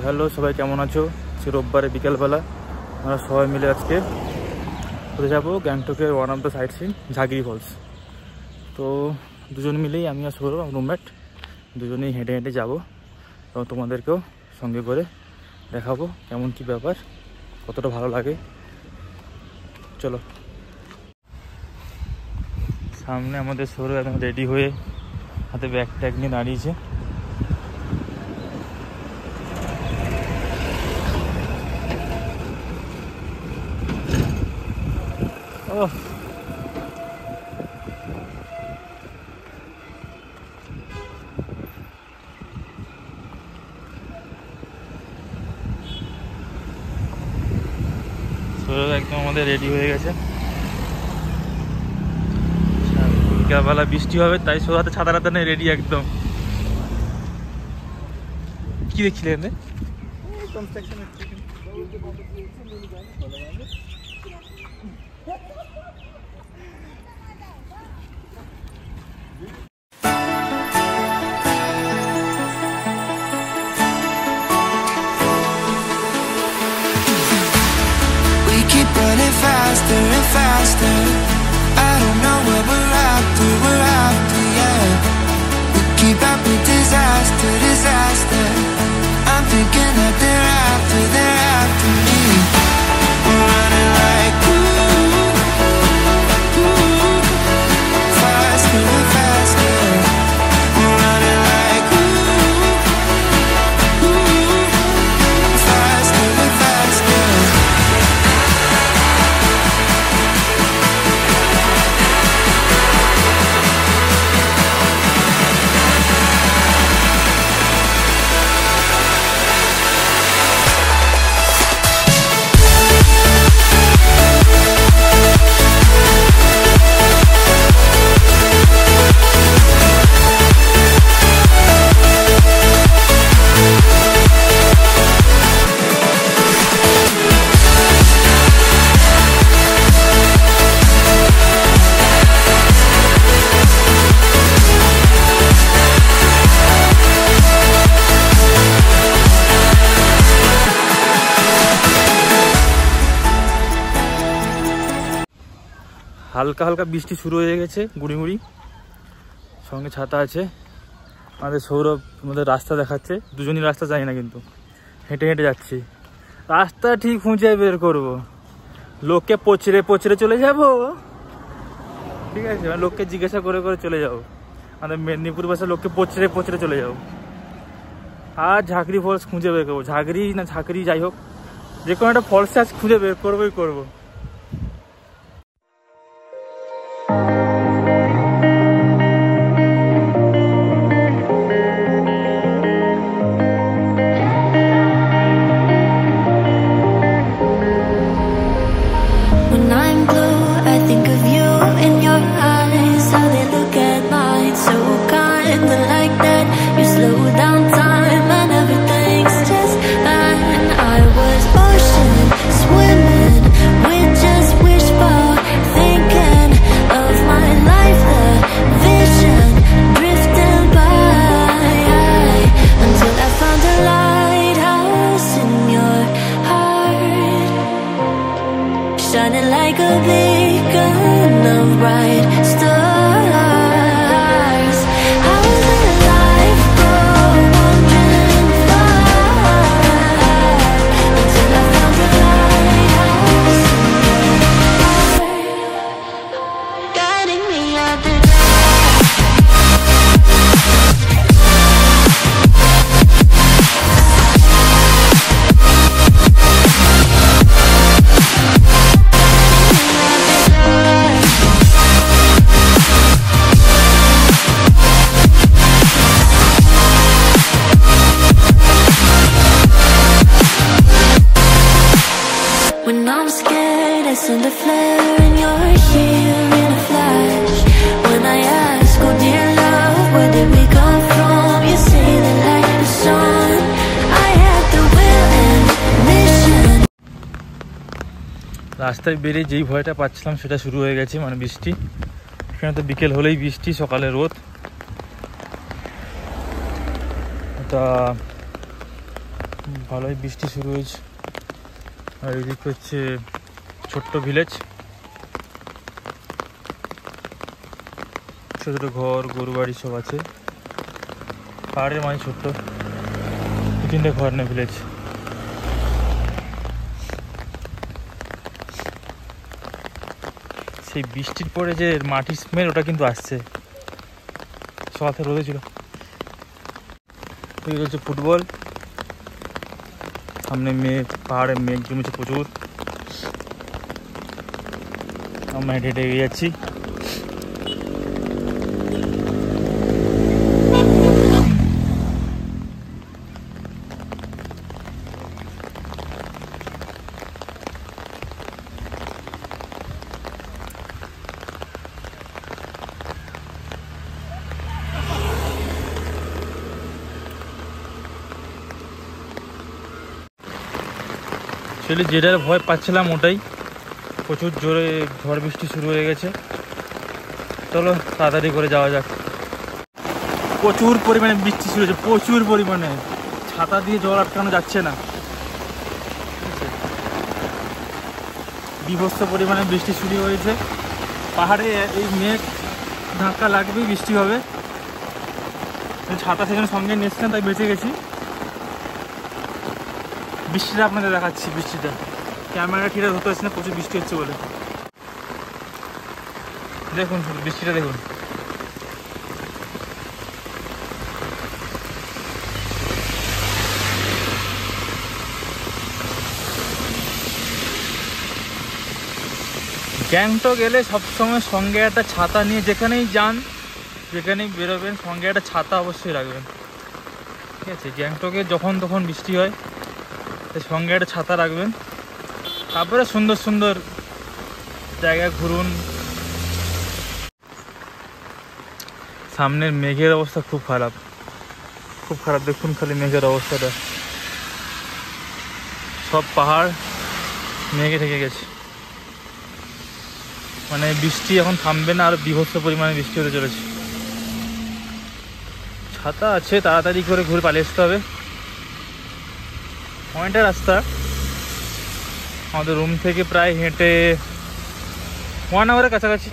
Hello সবাই, কেমন আছো? সে রোববারে বিকেলবেলা আমরা সবাই মিলে আজকে ঘুরে যাবো গ্যাংটকের one of the sight seen Jhagri falls. তো দুজন মিলেই, আমি আর সৌরভ রুমমেট, দুজনেই হেঁটে হেঁটে যাবো এবং তোমাদেরকেও সঙ্গে করে দেখাবো কেমন কি ব্যাপার, কতটা ভালো লাগে। চলো, সামনে আমাদের সৌরভ একদম রেডি হয়ে হাতে ব্যাগ ট্যাগ নিয়ে দাঁড়িয়েছে। ও সৌরভ একদম আমাদের রেডি হয়ে গেছে। বিকালবেলা বৃষ্টি হবে তাই সৌরভ হাতে ছাতা টাতা নেই, রেডি একদম। কি দেখছিলেন রে? Keep running faster and faster. I don't know what we're after, yeah. We keep up with disaster, disaster. I'm thinking that they're after me. We're running like faster and faster. We're running like faster and faster. হালকা হালকা বৃষ্টি শুরু হয়ে গেছে, গুড়ি গুড়ি, সঙ্গে ছাতা আছে। আমাদের সৌরভ আমাদের রাস্তা দেখাচ্ছে, দুজনই রাস্তা জানি না কিন্তু হেঁটে হেঁটে যাচ্ছি। রাস্তা ঠিক খুঁজে বের করব, লোককে পচড়ে পচড়ে চলে যাব, ঠিক আছে? লোককে জিজ্ঞাসা করে করে চলে যাবো, আমাদের মেদিনীপুর ভাষায় লোককে পচড়ে পচড়ে চলে যাবো। আর ঝাগরি ফলস খুঁজে বের করবো, ঝাগরি না ঝাঁকরি যাই হোক, যে কোনো একটা ফলসে আজ খুঁজে বের করবোই করবো। Shining like a beacon of bright stars. How will life go wandering far until I found the lighthouse guiding me out the when I'm scared, I send a flare and you're here in a flash. When I ask, oh dear love, where did we come from? You say that like the sun, I had the will and mission. রাস্তায় বেরিয়ে যেই ভয়টা পাচ্ছিলাম সেটা শুরু হয়ে গেছে, মানে বৃষ্টি। এখানে তো বিকেল হলেই বৃষ্টি, সকালে রোদ। এটা ভালোই বৃষ্টি শুরু হয়েছে। আর এদিক হচ্ছে ছোট্ট ভিলেজ, ছোট ছোট ঘর, গরু বাড়ি সব আছে। পাহাড়ের মাঝে ছোট্ট 2-3টে ঘর নেই ভিলেজ। সেই বৃষ্টির পরে যে মাটির স্মেল ওটা কিন্তু আসছে। সকাল থেকে রোদে ছিল। এই হচ্ছে ফুটবল, সামনে মেঘ, পাহাড়ে মেঘ জমেছে প্রচুর। আমরা হেঁটে হেঁটে এগিয়ে যাচ্ছি। অ্যাকচুয়ালি যেটার ভয় পাচ্ছিলাম ওটাই, প্রচুর জোরে ঝড় বৃষ্টি শুরু হয়ে গেছে। চলো তাড়াতাড়ি করে যাওয়া যাক। প্রচুর পরিমাণে বৃষ্টি শুরু হয়েছে, প্রচুর পরিমাণে। ছাতা দিয়ে জল আটকানো যাচ্ছে না। বিভৎস পরিমাণে বৃষ্টি শুরু হয়েছে। পাহাড়ে এই মেঘ ধাক্কা লাগবেই, বৃষ্টি হবে। ছাতা সেখানে সঙ্গে নিয়েছিলাম, তাই বেঁচে গেছি। বৃষ্টিটা আপনাদের দেখাচ্ছি। বৃষ্টিটা ক্যামেরা ঠিক ধরতে পারছি না, প্রচুর বৃষ্টি হচ্ছে বলে। দেখুন বৃষ্টিটা দেখুন। গ্যাংটক এলে সবসময় সঙ্গে একটা ছাতা নিয়ে, যেখানেই যান যেখানেই বেরোবেন সঙ্গে একটা ছাতা অবশ্যই রাখবেন, ঠিক আছে? গ্যাংটকে যখন তখন বৃষ্টি হয়, সঙ্গে একটা ছাতা রাখবেন। তারপরে সুন্দর সুন্দর জায়গায় ঘুরুন। সামনের মেঘের অবস্থা খুব খারাপ, খুব খারাপ। দেখুন খালি মেঘের অবস্থাটা, সব পাহাড় মেঘে ঢেকে গেছে। মানে বৃষ্টি এখন থামবে না, আর বীভৎস পরিমাণে বৃষ্টি হতে চলেছে। ছাতা আছে, তাড়াতাড়ি করে ঘুরে পালিয়ে আসতে হবে। অনেকটা রাস্তা, আমাদের রুম থেকে প্রায় হেঁটে 1 আওয়ারের কাছাকাছি।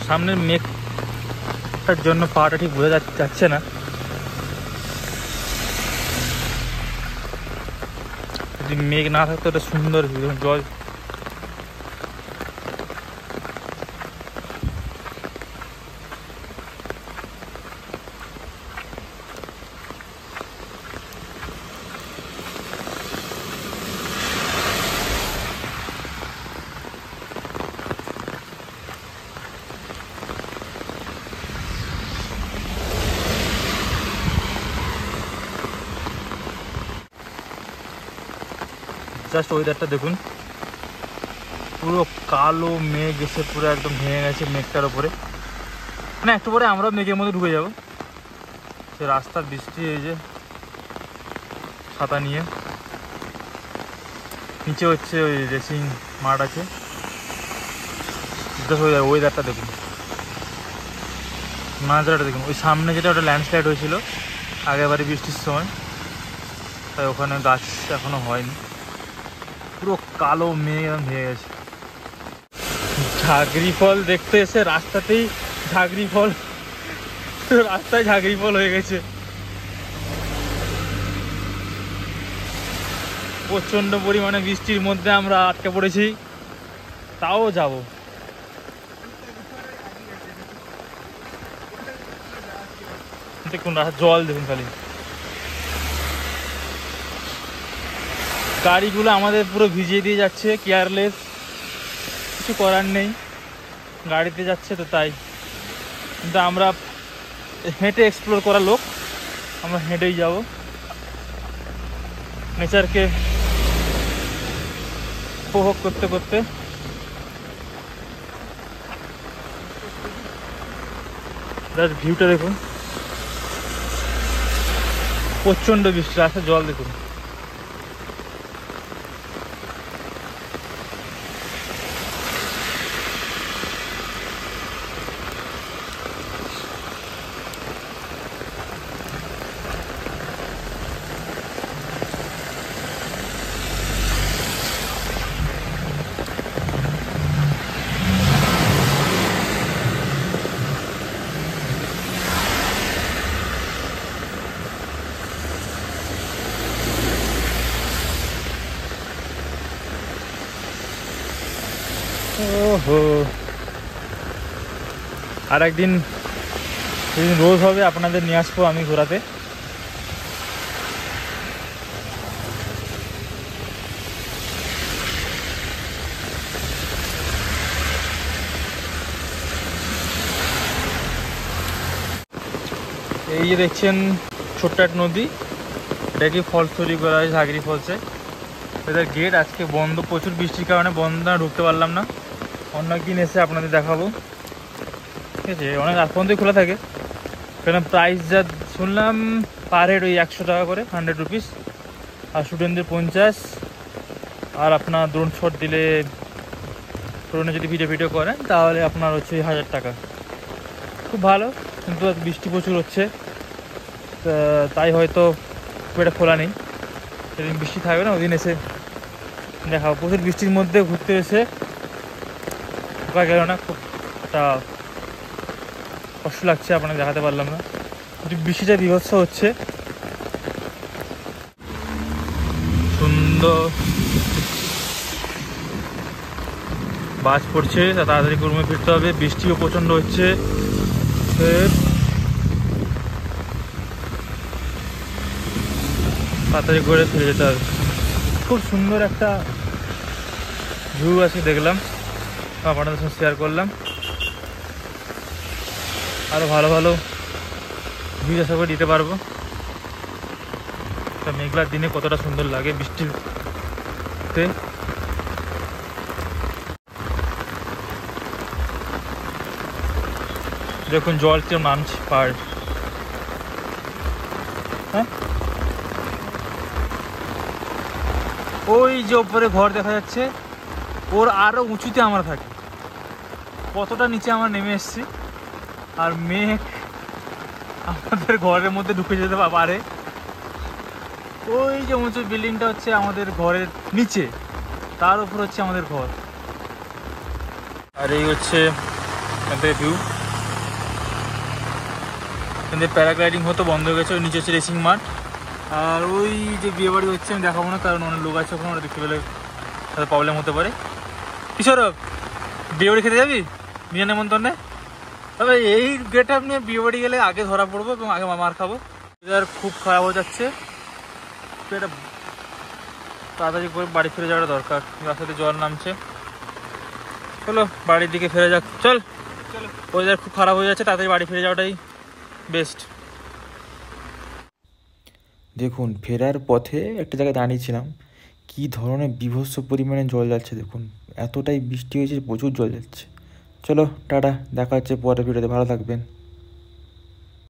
সামনের মেঘটার জন্য পাহাড়টা ঠিক বোঝা যাচ্ছে না। যদি মেঘ না থাকতো এটা সুন্দর জল। জাস্ট ওয়েদারটা দেখুন, পুরো কালো মেঘ এসে পুরো একদম ভেঙে গেছে মেঘটার ওপরে। মানে একটু পরে আমরা মেঘের মধ্যে ঢুকে যাব। সে রাস্তার বৃষ্টি, এই যে ছাতা নিয়ে নিচে হচ্ছে ওই রেসিং মাঠ আছে। ওয়েদারটা দেখুন, নাজারাটা দেখুন। ওই সামনে যেটা ওটা ল্যান্ডস্লাইড হয়েছিল আগেরবারে বৃষ্টির সময়, তাই ওখানে গাছ এখনো হয়নি। পুরো কালো মেঘ ভেঙে গেছে। ঝাগরি ফল দেখতে এসে রাস্তাতেই ঝাগরি ফল, রাস্তায় ঝাগরি ফল হয়ে গেছে। প্রচন্ড পরিমাণে বৃষ্টির মধ্যে আমরা আটকে পড়েছি, তাও যাব। দেখুন জল দেখুন খালি। গাড়িগুলো আমাদের পুরো ভিজিয়ে দিয়ে যাচ্ছে, কেয়ারলেস, কিছু করার নেই। গাড়িতে যাচ্ছে তো তাই। কিন্তু আমরা হেঁটে এক্সপ্লোর করা লোক, আমরা হেঁটেই যাব। নেচারকে উপভোগ করতে করতে। জাস্ট ভিউটা দেখুন, প্রচণ্ড বৃষ্টি, রাস্তায় জল দেখুন। ওহো, আর একদিন যেদিন রোজ হবে আপনাদের নিয়ে আসবো আমি ঘোরাতে। এই যে দেখছেন ছোট্ট এক নদী, এটাকে ফলস তৈরি করা হয়েছে ঝাগরি ফলসে। এদের গেট আজকে বন্ধ, প্রচুর বৃষ্টির কারণে বন্ধ, ঢুকতে পারলাম না। অন্য একদিন এসে আপনাদের দেখাবো, ঠিক আছে। অনেক রাত পর্যন্তই খোলা থাকে, কেন প্রাইস যা শুনলাম পার হেড ওই 100 টাকা করে, 100 রুপিস, আর স্টুডেন্টদের 50, আর আপনার ড্রোন শট দিলে, ড্রোনে যদি ভিডিও করেন তাহলে আপনার হচ্ছে 1000 টাকা। খুব ভালো, কিন্তু বৃষ্টি প্রচুর হচ্ছে, তাই হয়তো খুব একটা খোলা নেই। সেদিন বৃষ্টি থাকবে না, ওদিন এসে দেখাবো। প্রচুর বৃষ্টির মধ্যে ঘুরতে এসে ঢোকা গেল না, খুব একটা কষ্ট লাগছে, আপনাকে দেখাতে পারলাম না। বৃষ্টিটা বিভৎস হচ্ছে, সুন্দর বাজ পড়ছে, তাড়াতাড়ি রুমে ফিরতে হবে। বৃষ্টিও প্রচণ্ড হচ্ছে, তাড়াতাড়ি করে ফিরে যেতে হবে। খুব সুন্দর একটা ভিউ আছে দেখলাম, আপনাদের সাথে শেয়ার করলাম। আরও ভালো ভালো ভিউ আশা করে দিতে পারবো। মেঘলার দিনে কতটা সুন্দর লাগে বৃষ্টিতে। দেখুন জল কেউ নামছে পাহাড়, হ্যাঁ ওই যে ওপরে ঘর দেখা যাচ্ছে, ওর আরও উঁচুতে আমরা থাকি। কতটা নিচে আমরা নেমে এসেছি, আর মেঘ আমাদের ঘরের মধ্যে ঢুকে যেতে পারে। ওই যে উঁচু বিল্ডিংটা হচ্ছে আমাদের ঘরের নিচে, তার উপর হচ্ছে আমাদের ঘর। আর এই হচ্ছে ভিউ। প্যারাগ্লাইডিং হতো, বন্ধ হয়ে গেছে। ওই নিচে হচ্ছে রেসিং মাঠ, আর ওই যে বিয়ে বাড়ি হচ্ছে আমি দেখাবো না, কারণ অনেক লোক আছে ওখানে, ওরা দেখতে পেলে তাদের প্রবলেম হতে পারে। কিশোর, বিয়ে বাড়ি খেতে যাবি বিয়ে নেমন্তন্নে? তবে এই গেট আপ নিয়ে বিয়ে বাড়ি গেলে আগে ধরা পড়বো এবং আগে মার খাবো। এবার খুব খারাপ হয়ে যাচ্ছে, এটা তাড়াতাড়ি করে বাড়ি ফিরে যাওয়াটা দরকার। রাস্তাতে জল নামছে, চলো বাড়ির দিকে ফিরে যাক। চল, ওয়েদার খুব খারাপ হয়ে যাচ্ছে, তাড়াতাড়ি বাড়ি ফিরে যাওয়াটাই বেস্ট। দেখুন ফেরার পথে একটা জায়গায় দাঁড়িয়েছিলাম, কী ধরনের বীভৎস পরিমাণে জল যাচ্ছে দেখুন। এতটাই বৃষ্টি হয়েছে, প্রচুর জল যাচ্ছে। চলো টাটা, দেখা হচ্ছে পরে ভিডিওতে, ভালো থাকবেন।